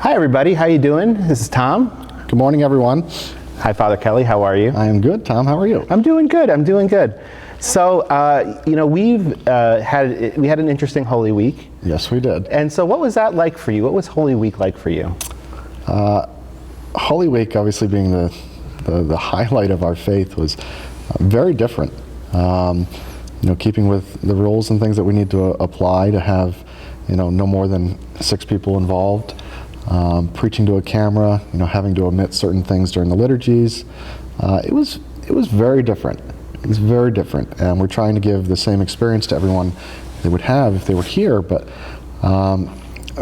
Hi everybody, how you doing? This is Tom. Good morning, everyone. Hi Father Kelly, how are you? I am good. Tom, how are you? I'm doing good. So, we had an interesting Holy Week. Yes, we did. And so what was that like for you? What was Holy Week like for you? Holy Week, obviously being the highlight of our faith, was very different. Keeping with the rules and things that we need to apply to have, no more than 6 people involved. Preaching to a camera, having to omit certain things during the liturgies. It was very different. It was very different, and we're trying to give the same experience to everyone they would have if they were here. But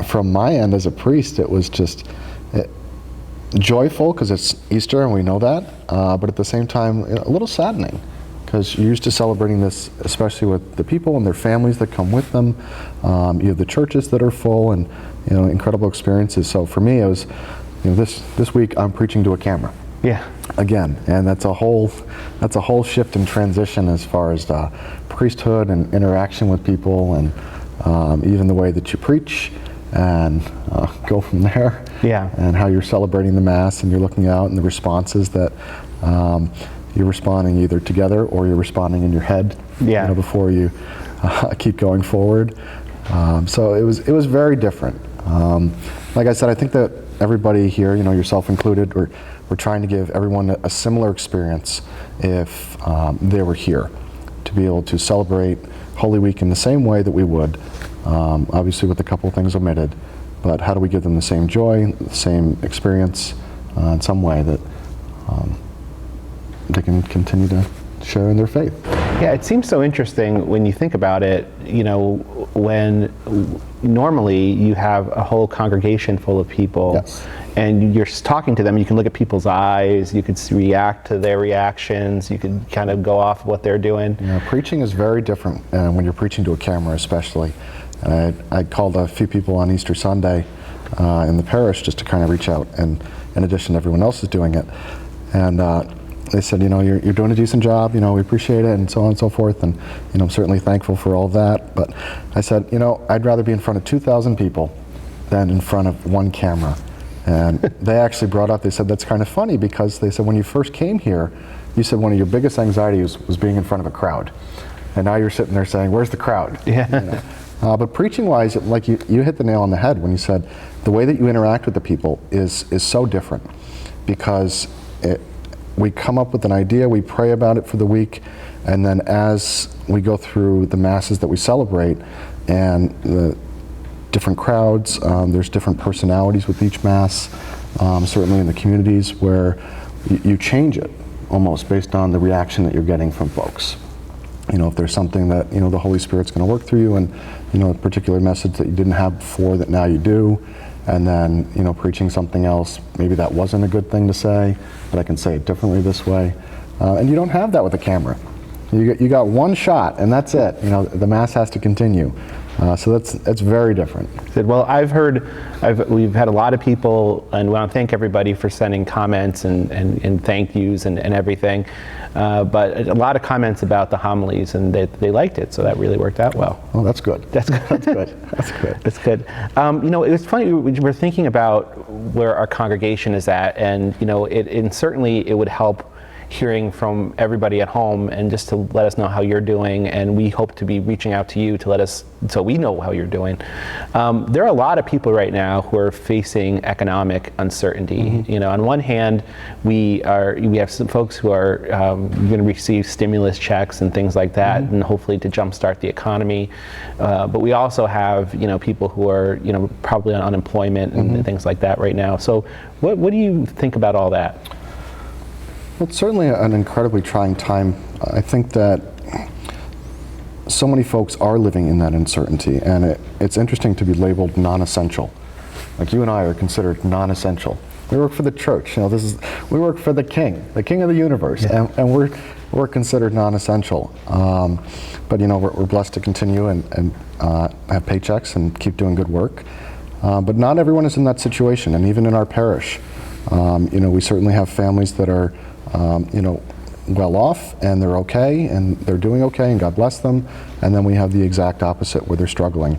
from my end as a priest, it was just joyful because it's Easter and we know that, but at the same time a little saddening because you're used to celebrating this, especially with the people and their families that come with them. You have the churches that are full and incredible experiences. So for me, it was this week I'm preaching to a camera. Yeah. Again, and that's a whole shift and transition as far as the priesthood and interaction with people, and even the way that you preach and go from there. Yeah. And how you're celebrating the Mass and you're looking out and the responses that you're responding either together or you're responding in your head. Yeah. Before you keep going forward. So it was very different. Like I said, I think that everybody here, yourself included, we're trying to give everyone a similar experience if they were here, to be able to celebrate Holy Week in the same way that we would, obviously with a couple of things omitted, but how do we give them the same joy, the same experience in some way that they can continue to share in their faith. Yeah, it seems so interesting when you think about it, when normally you have a whole congregation full of people. Yes. And you're talking to them, you can look at people's eyes, you could react to their reactions, you could kind of go off what they're doing. Preaching is very different when you're preaching to a camera especially. I called a few people on Easter Sunday in the parish just to kind of reach out, and in addition everyone else is doing it. And they said, you're doing a decent job, we appreciate it, and so on and so forth, and I'm certainly thankful for all that. But I said, I'd rather be in front of 2,000 people than in front of one camera. And they actually brought up, they said, that's kind of funny, because they said when you first came here, you said one of your biggest anxieties was being in front of a crowd. And now you're sitting there saying, where's the crowd? Yeah. But preaching-wise, like you hit the nail on the head when you said the way that you interact with the people is so different, because we come up with an idea, we pray about it for the week, and then as we go through the Masses that we celebrate and the different crowds, there's different personalities with each Mass, certainly in the communities where you change it almost based on the reaction that you're getting from folks. If there's something that the Holy Spirit's going to work through you, and a particular message that you didn't have before that now you do, and then preaching something else, maybe that wasn't a good thing to say, but I can say it differently this way, and you don't have that with a camera. You got one shot and that's it. The Mass has to continue. So that's very different. Well, we've had a lot of people, and we want to thank everybody for sending comments and thank yous and everything. But a lot of comments about the homilies, and they liked it, so that really worked out well. Oh, that's good. That's good. That's good. That's good. That's good. It was funny. We're thinking about where our congregation is at, and and certainly it would help hearing from everybody at home and just to let us know how you're doing, and we hope to be reaching out to you to let us, so we know how you're doing. There are a lot of people right now who are facing economic uncertainty. Mm-hmm. On one hand, we have some folks who are going to receive stimulus checks and things like that, mm-hmm. and hopefully to jumpstart the economy. But we also have people who are probably on unemployment and, mm-hmm. and things like that right now. So what do you think about all that? Well, it's certainly an incredibly trying time. I think that so many folks are living in that uncertainty, and it's interesting to be labeled non-essential. Like you and I are considered non-essential. We work for the church. We work for the King of the universe, yeah. and we're considered non-essential. But we're blessed to continue and have paychecks and keep doing good work. But not everyone is in that situation, and even in our parish, we certainly have families that are well off and they're okay and they're doing okay and God bless them, and then we have the exact opposite where they're struggling.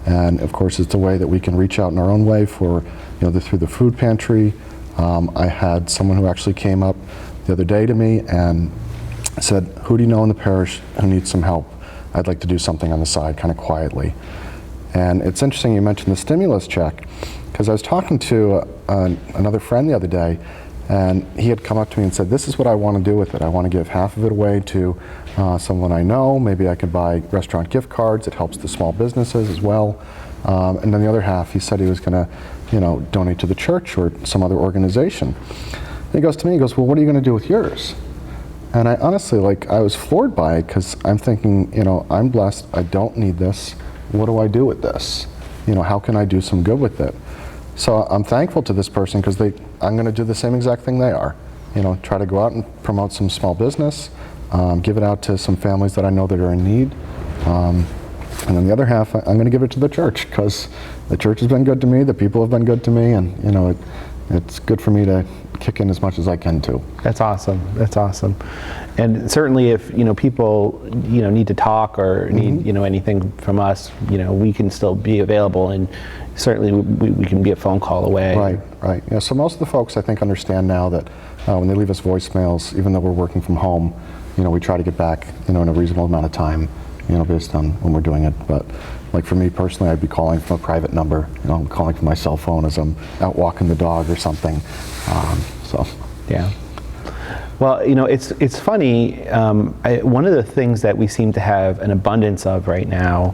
And of course it's a way that we can reach out in our own way for through the food pantry. I had someone who actually came up the other day to me and said, "Who do you know in the parish who needs some help? I'd like to do something on the side, kind of quietly." And it's interesting you mentioned the stimulus check, because I was talking to another friend the other day, and he had come up to me and said, "This is what I want to do with it. I want to give half of it away to someone I know. Maybe I could buy restaurant gift cards. It helps the small businesses as well. And then the other half, he said he was going to, donate to the church or some other organization." And he goes to me, he goes, "Well, what are you going to do with yours?" And I honestly, I was floored by it, because I'm thinking, I'm blessed. I don't need this. What do I do with this? How can I do some good with it? So I'm thankful to this person, because I'm going to do the same exact thing they are. Try to go out and promote some small business, give it out to some families that I know that are in need. And then the other half, I'm going to give it to the church, because the church has been good to me, the people have been good to me, and it's good for me to kick in as much as I can too. That's awesome. That's awesome. And certainly, if people need to talk or need anything from us, we can still be available, and certainly we can be a phone call away. Right. Yeah. So most of the folks, I think, understand now that when they leave us voicemails, even though we're working from home, we try to get back in a reasonable amount of time, based on when we're doing it. But like for me personally, I'd be calling from a private number. I'm calling from my cell phone as I'm out walking the dog or something. Yeah. Well, it's funny. One of the things that we seem to have an abundance of right now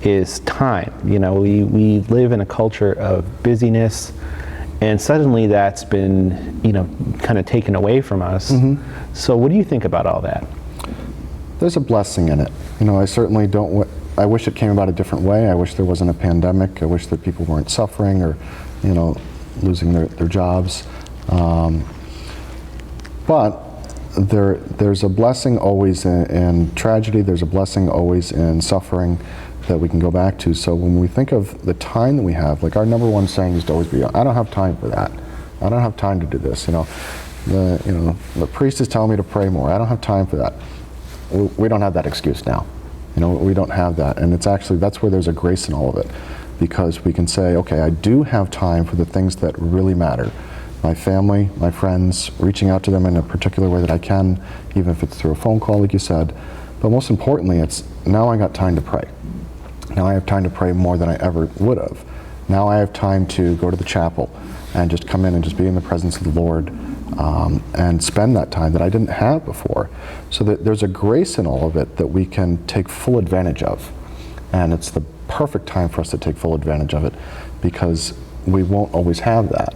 is time. We live in a culture of busyness, and suddenly that's been, kind of taken away from us. Mm-hmm. So what do you think about all that? There's a blessing in it. I certainly don't. I wish it came about a different way. I wish there wasn't a pandemic. I wish that people weren't suffering or, losing their jobs. But there's a blessing always in tragedy. There's a blessing always in suffering that we can go back to. So when we think of the time that we have, our number one saying is to always be, "I don't have time for that. I don't have time to do this." The priest is telling me to pray more. I don't have time for that. We don't have that excuse now. We don't have that. And it's actually, that's where there's a grace in all of it, because we can say, okay, I do have time for the things that really matter. My family, my friends, reaching out to them in a particular way that I can, even if it's through a phone call, like you said. But most importantly, it's now I got time to pray. Now I have time to pray more than I ever would have. Now I have time to go to the chapel and just come in and just be in the presence of the Lord, and spend that time that I didn't have before. So that there's a grace in all of it that we can take full advantage of. And it's the perfect time for us to take full advantage of it, because we won't always have that.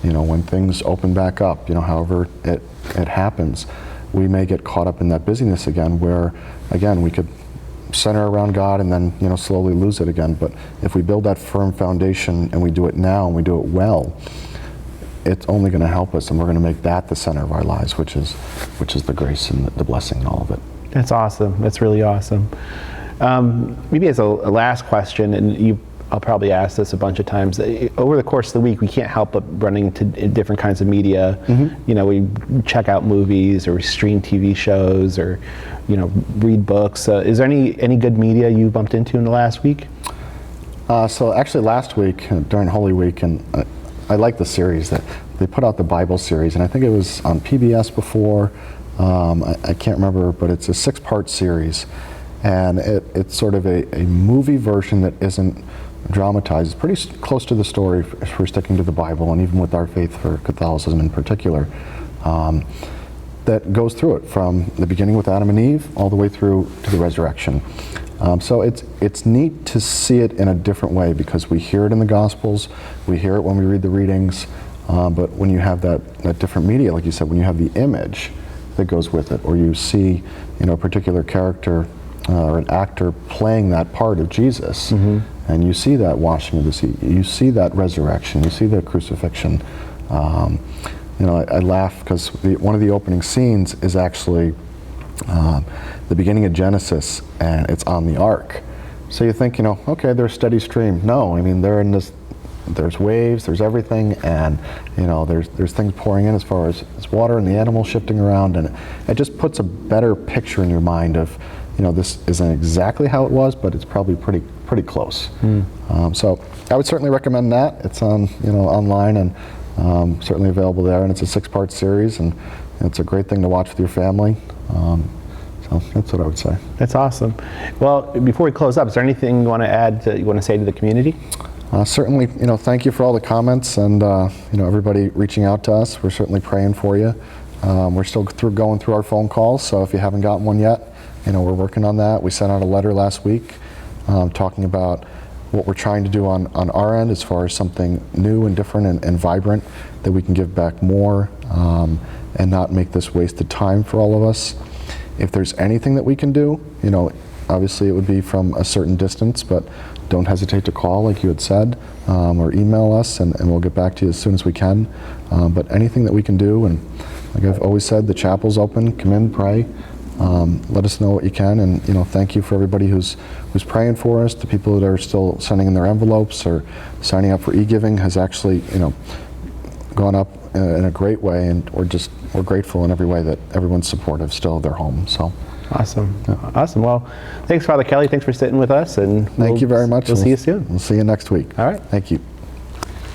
When things open back up, however it happens, we may get caught up in that busyness again, where, again, we could center around God and then, slowly lose it again. But if we build that firm foundation and we do it now and we do it well, it's only going to help us, and we're going to make that the center of our lives, which is the grace and the blessing and all of it. That's awesome. That's really awesome. Maybe as a last question, and I'll probably ask this a bunch of times. Over the course of the week, we can't help but run into different kinds of media. Mm-hmm. We check out movies, or we stream TV shows, or read books. Is there any good media you bumped into in the last week? So actually, last week during Holy Week, and I like the series that they put out, the Bible series, and I think it was on PBS before. I can't remember, but it's a 6-part series, and it's sort of a movie version that isn't dramatized. It's pretty close to the story if we're sticking to the Bible, and even with our faith for Catholicism in particular, that goes through it from the beginning with Adam and Eve all the way through to the resurrection. So it's neat to see it in a different way, because we hear it in the Gospels, we hear it when we read the readings, but when you have that different media, like you said, when you have the image that goes with it, or you see a particular character or an actor playing that part of Jesus, mm-hmm. and you see that washing of the feet, you see that resurrection, you see the crucifixion. I laugh because one of the opening scenes is actually the beginning of Genesis, and it's on the ark. So you think, okay, there's a steady stream. No, I mean, they're in this, there's waves, there's everything, and there's things pouring in as far as water and the animals shifting around, and it just puts a better picture in your mind of this isn't exactly how it was, but it's probably pretty close. So I would certainly recommend that. It's on online and certainly available there, and it's a 6-part series, and it's a great thing to watch with your family. So that's what I would say. That's awesome. Well, before we close up, is there anything you want to add that you want to say to the community? Certainly, thank you for all the comments and everybody reaching out to us. We're certainly praying for you. We're still going through our phone calls, so if you haven't gotten one yet, we're working on that. We sent out a letter last week talking about what we're trying to do on our end as far as something new and different and vibrant that we can give back more and not make this wasted time for all of us. If there's anything that we can do, obviously it would be from a certain distance, but don't hesitate to call, like you had said, or email us, and we'll get back to you as soon as we can. But anything that we can do, and like I've always said, the chapel's open. Come in, pray. Let us know what you can, and thank you for everybody who's praying for us. The people that are still sending in their envelopes or signing up for e-giving has actually gone up in a great way, and we're grateful in every way that everyone's supportive still of their home. So awesome. Awesome. Well, thanks, Father Kelly. Thanks for sitting with us, and thank you very much. We'll see you soon. We'll see you next week. All right. Thank you.